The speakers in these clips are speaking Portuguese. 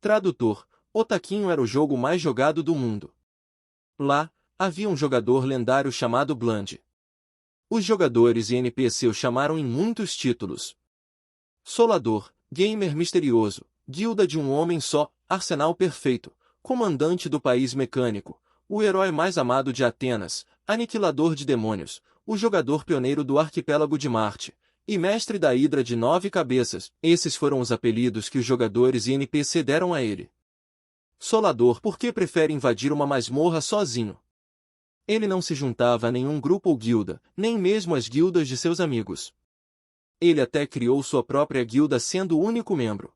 Tradutor: O Taquinho era o jogo mais jogado do mundo. Lá, havia um jogador lendário chamado Bland. Os jogadores e NPC o chamaram em muitos títulos. Solador, Gamer Misterioso, Guilda de um Homem Só, Arsenal Perfeito, Comandante do País Mecânico, o herói mais amado de Atenas, Aniquilador de Demônios, o jogador pioneiro do Arquipélago de Marte, e Mestre da Hidra de 9 cabeças. Esses foram os apelidos que os jogadores e NPC deram a ele. Solador porque prefere invadir uma masmorra sozinho. Ele não se juntava a nenhum grupo ou guilda, nem mesmo às guildas de seus amigos. Ele até criou sua própria guilda sendo o único membro.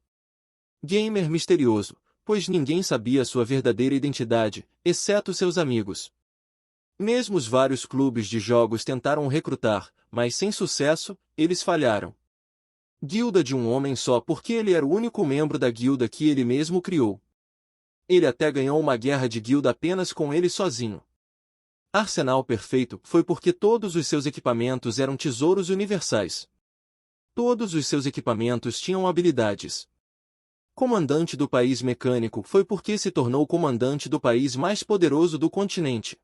Gamer Misterioso, pois ninguém sabia sua verdadeira identidade, exceto seus amigos. Mesmo os vários clubes de jogos tentaram o recrutar, mas sem sucesso, eles falharam. Guilda de um Homem Só porque ele era o único membro da guilda que ele mesmo criou. Ele até ganhou uma guerra de guilda apenas com ele sozinho. Arsenal Perfeito foi porque todos os seus equipamentos eram tesouros universais. Todos os seus equipamentos tinham habilidades. Comandante do País Mecânico foi porque se tornou comandante do país mais poderoso do continente.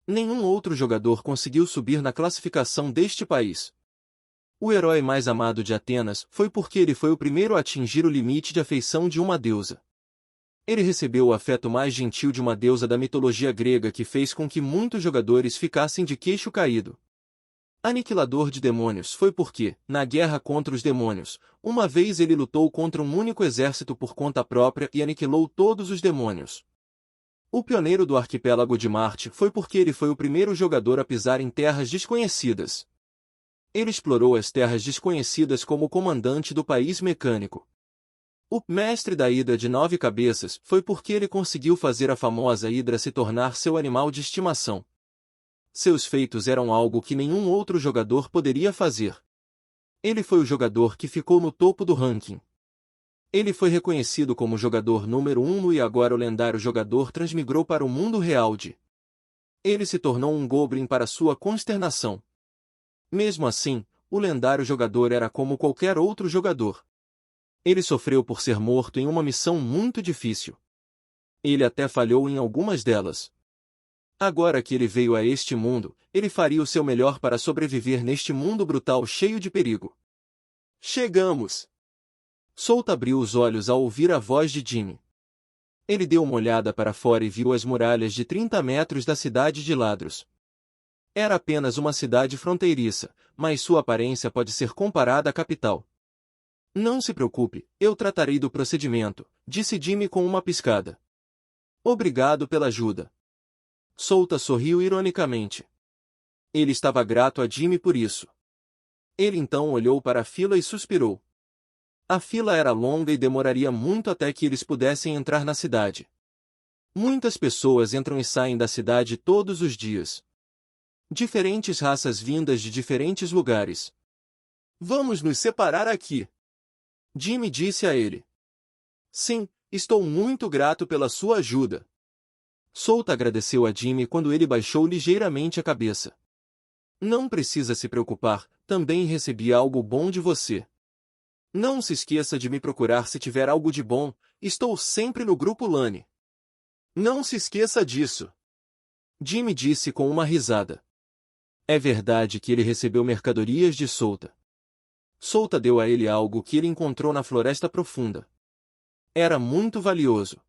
Nenhum outro jogador conseguiu subir na classificação deste país. O herói mais amado de Atenas foi porque ele foi o primeiro a atingir o limite de afeição de uma deusa. Ele recebeu o afeto mais gentil de uma deusa da mitologia grega que fez com que muitos jogadores ficassem de queixo caído. Aniquilador de Demônios foi porque, na guerra contra os demônios, uma vez ele lutou contra um único exército por conta própria e aniquilou todos os demônios. O pioneiro do Arquipélago de Marte foi porque ele foi o primeiro jogador a pisar em terras desconhecidas. Ele explorou as terras desconhecidas como comandante do País Mecânico. O Mestre da Hidra de 9 cabeças foi porque ele conseguiu fazer a famosa Hidra se tornar seu animal de estimação. Seus feitos eram algo que nenhum outro jogador poderia fazer. Ele foi o jogador que ficou no topo do ranking. Ele foi reconhecido como jogador número 1 e agora o lendário jogador transmigrou para o mundo real de. Ele se tornou um Goblin para sua consternação. Mesmo assim, o lendário jogador era como qualquer outro jogador. Ele sofreu por ser morto em uma missão muito difícil. Ele até falhou em algumas delas. Agora que ele veio a este mundo, ele faria o seu melhor para sobreviver neste mundo brutal cheio de perigo. Chegamos! Souta abriu os olhos ao ouvir a voz de Jimmy. Ele deu uma olhada para fora e viu as muralhas de 30 metros da cidade de Ladros. Era apenas uma cidade fronteiriça, mas sua aparência pode ser comparada à capital. Não se preocupe, eu tratarei do procedimento, disse Jimmy com uma piscada. Obrigado pela ajuda. Souta sorriu ironicamente. Ele estava grato a Jimmy por isso. Ele então olhou para a fila e suspirou. A fila era longa e demoraria muito até que eles pudessem entrar na cidade. Muitas pessoas entram e saem da cidade todos os dias. Diferentes raças vindas de diferentes lugares. Vamos nos separar aqui. Jimmy disse a ele. Sim, estou muito grato pela sua ajuda. Souta agradeceu a Jimmy quando ele baixou ligeiramente a cabeça. Não precisa se preocupar, também recebi algo bom de você. Não se esqueça de me procurar se tiver algo de bom, estou sempre no grupo LAN. Não se esqueça disso. Jimmy disse com uma risada. É verdade que ele recebeu mercadorias de Souta. Souta deu a ele algo que ele encontrou na Floresta Profunda. Era muito valioso.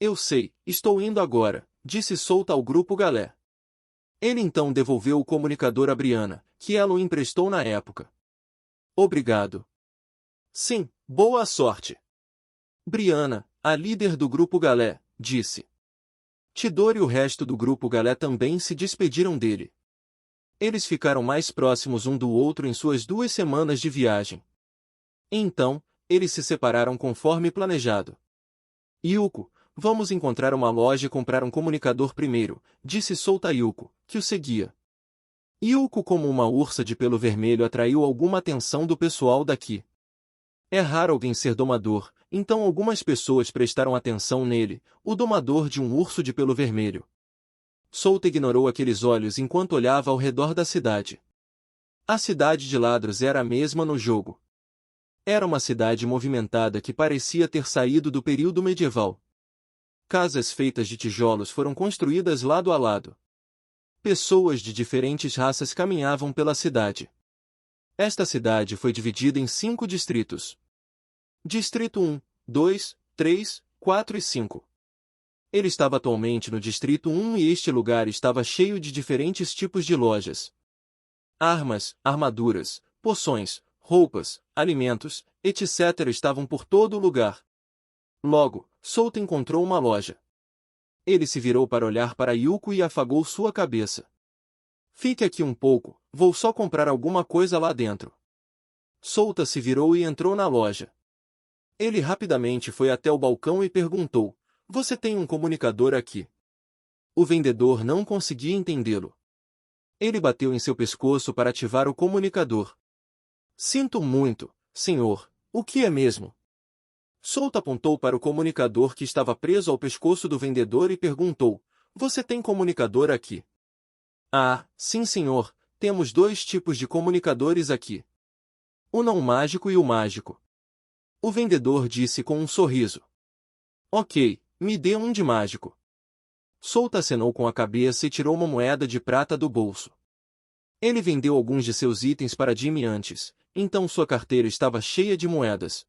Eu sei, estou indo agora, disse Souta ao grupo Galé. Ele então devolveu o comunicador a Brianna, que ela o emprestou na época. Obrigado. Sim, boa sorte. Brianna, a líder do grupo Galé, disse. Tidor e o resto do grupo Galé também se despediram dele. Eles ficaram mais próximos um do outro em suas 2 semanas de viagem. Então, eles se separaram conforme planejado. Yuko, vamos encontrar uma loja e comprar um comunicador primeiro, disse Souta a Yuko, que o seguia. Yuko como uma ursa de pelo vermelho atraiu alguma atenção do pessoal daqui. É raro alguém ser domador, então algumas pessoas prestaram atenção nele, o domador de um urso de pelo vermelho. Souta ignorou aqueles olhos enquanto olhava ao redor da cidade. A cidade de Ladros era a mesma no jogo. Era uma cidade movimentada que parecia ter saído do período medieval. Casas feitas de tijolos foram construídas lado a lado. Pessoas de diferentes raças caminhavam pela cidade. Esta cidade foi dividida em 5 distritos. Distrito 1, 2, 3, 4 e 5. Ele estava atualmente no Distrito 1 e este lugar estava cheio de diferentes tipos de lojas. Armas, armaduras, poções, roupas, alimentos, etc. estavam por todo o lugar. Logo, Souta encontrou uma loja. Ele se virou para olhar para Yuko e afagou sua cabeça. Fique aqui um pouco, vou só comprar alguma coisa lá dentro. Souta se virou e entrou na loja. Ele rapidamente foi até o balcão e perguntou: Você tem um comunicador aqui? O vendedor não conseguia entendê-lo. Ele bateu em seu pescoço para ativar o comunicador. Sinto muito, senhor, o que é mesmo? Souta apontou para o comunicador que estava preso ao pescoço do vendedor e perguntou: Você tem comunicador aqui? Ah, sim senhor, temos 2 tipos de comunicadores aqui. O não mágico e o mágico. O vendedor disse com um sorriso. Ok, me dê um de mágico. Souta acenou com a cabeça e tirou uma moeda de prata do bolso. Ele vendeu alguns de seus itens para Jimmy antes, então sua carteira estava cheia de moedas.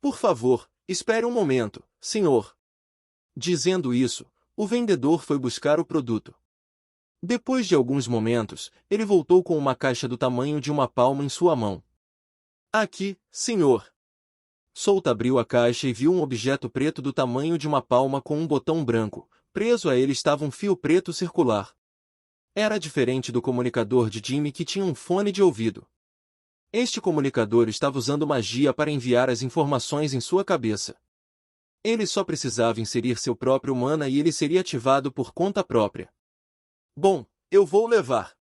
Por favor, espere um momento, senhor. Dizendo isso, o vendedor foi buscar o produto. Depois de alguns momentos, ele voltou com uma caixa do tamanho de uma palma em sua mão. Aqui, senhor. Souta abriu a caixa e viu um objeto preto do tamanho de uma palma com um botão branco. Preso a ele estava um fio preto circular. Era diferente do comunicador de Jimmy que tinha um fone de ouvido. Este comunicador estava usando magia para enviar as informações em sua cabeça. Ele só precisava inserir seu próprio mana e ele seria ativado por conta própria. Bom, eu vou levar.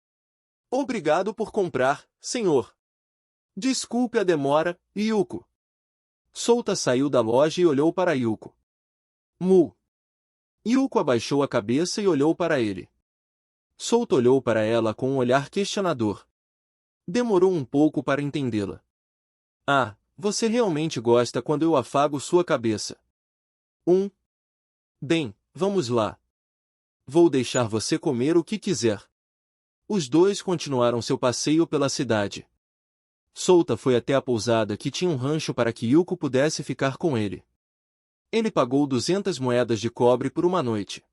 Obrigado por comprar, senhor. Desculpe a demora, Yuko. Souta saiu da loja e olhou para Yuko. Mu. Yuko abaixou a cabeça e olhou para ele. Souta olhou para ela com um olhar questionador. Demorou um pouco para entendê-la. Ah, você realmente gosta quando eu afago sua cabeça. Bem, vamos lá. Vou deixar você comer o que quiser. Os 2 continuaram seu passeio pela cidade. Souta foi até a pousada que tinha um rancho para que Yuko pudesse ficar com ele. Ele pagou 200 moedas de cobre por uma noite.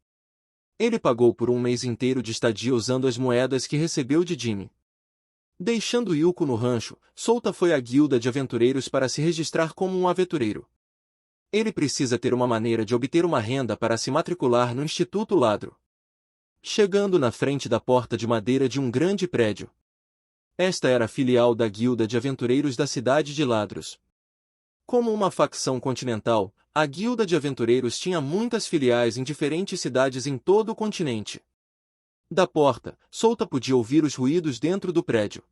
Ele pagou por um mês inteiro de estadia usando as moedas que recebeu de Jimmy. Deixando Yuko no rancho, Souta foi à guilda de aventureiros para se registrar como um aventureiro. Ele precisa ter uma maneira de obter uma renda para se matricular no Instituto Ladro. Chegando na frente da porta de madeira de um grande prédio. Esta era a filial da guilda de aventureiros da cidade de Ladros. Como uma facção continental, a guilda de aventureiros tinha muitas filiais em diferentes cidades em todo o continente. Da porta, Souta podia ouvir os ruídos dentro do prédio.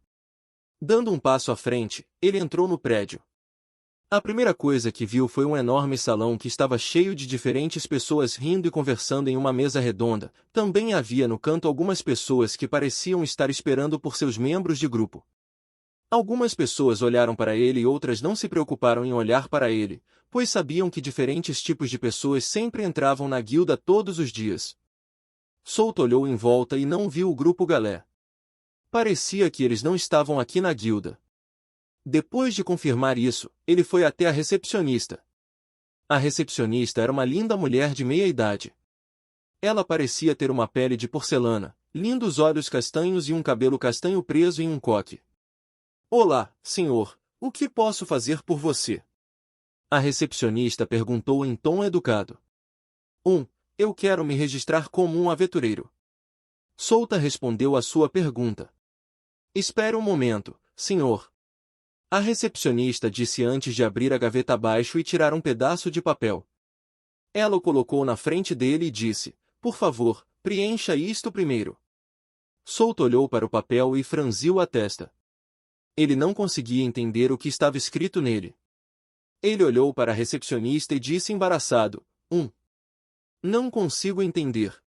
Dando um passo à frente, ele entrou no prédio. A primeira coisa que viu foi um enorme salão que estava cheio de diferentes pessoas rindo e conversando em uma mesa redonda. Também havia no canto algumas pessoas que pareciam estar esperando por seus membros de grupo. Algumas pessoas olharam para ele e outras não se preocuparam em olhar para ele, pois sabiam que diferentes tipos de pessoas sempre entravam na guilda todos os dias. Souta olhou em volta e não viu o grupo Galé. Parecia que eles não estavam aqui na guilda. Depois de confirmar isso, ele foi até a recepcionista. A recepcionista era uma linda mulher de meia idade. Ela parecia ter uma pele de porcelana, lindos olhos castanhos e um cabelo castanho preso em um coque. Olá, senhor, o que posso fazer por você? A recepcionista perguntou em tom educado. Eu quero me registrar como um aventureiro. Souta respondeu à sua pergunta. Espere um momento, senhor. A recepcionista disse antes de abrir a gaveta abaixo e tirar um pedaço de papel. Ela o colocou na frente dele e disse, por favor, preencha isto primeiro. Souta olhou para o papel e franziu a testa. Ele não conseguia entender o que estava escrito nele. Ele olhou para a recepcionista e disse embaraçado, Não consigo entender.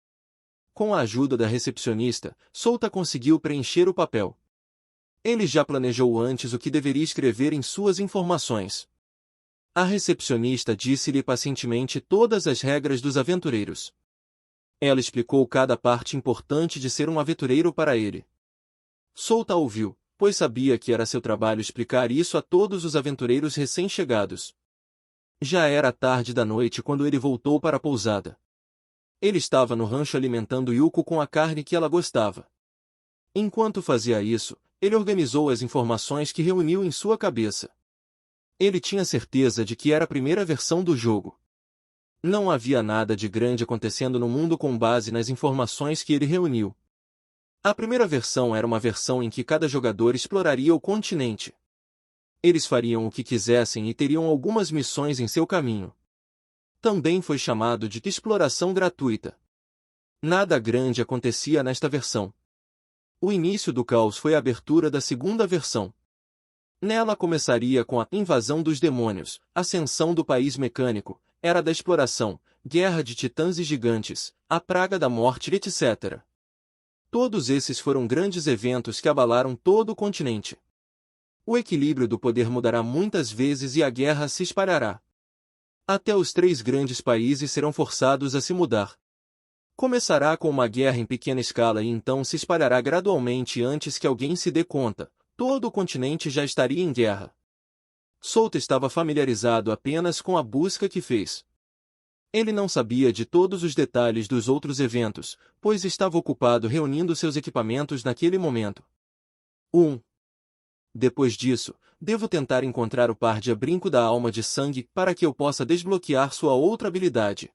Com a ajuda da recepcionista, Souta conseguiu preencher o papel. Ele já planejou antes o que deveria escrever em suas informações. A recepcionista disse-lhe pacientemente todas as regras dos aventureiros. Ela explicou cada parte importante de ser um aventureiro para ele. Souta ouviu, pois sabia que era seu trabalho explicar isso a todos os aventureiros recém-chegados. Já era tarde da noite quando ele voltou para a pousada. Ele estava no rancho alimentando Yuko com a carne que ela gostava. Enquanto fazia isso, ele organizou as informações que reuniu em sua cabeça. Ele tinha certeza de que era a primeira versão do jogo. Não havia nada de grande acontecendo no mundo com base nas informações que ele reuniu. A primeira versão era uma versão em que cada jogador exploraria o continente. Eles fariam o que quisessem e teriam algumas missões em seu caminho. Também foi chamado de exploração gratuita. Nada grande acontecia nesta versão. O início do caos foi a abertura da segunda versão. Nela começaria com a invasão dos demônios, ascensão do país mecânico, era da exploração, guerra de titãs e gigantes, a praga da morte, etc. Todos esses foram grandes eventos que abalaram todo o continente. O equilíbrio do poder mudará muitas vezes e a guerra se espalhará. Até os 3 grandes países serão forçados a se mudar. Começará com uma guerra em pequena escala e então se espalhará gradualmente antes que alguém se dê conta. Todo o continente já estaria em guerra. Souta estava familiarizado apenas com a busca que fez. Ele não sabia de todos os detalhes dos outros eventos, pois estava ocupado reunindo seus equipamentos naquele momento. 1. Depois disso, devo tentar encontrar o par de brinco da alma de sangue para que eu possa desbloquear sua outra habilidade.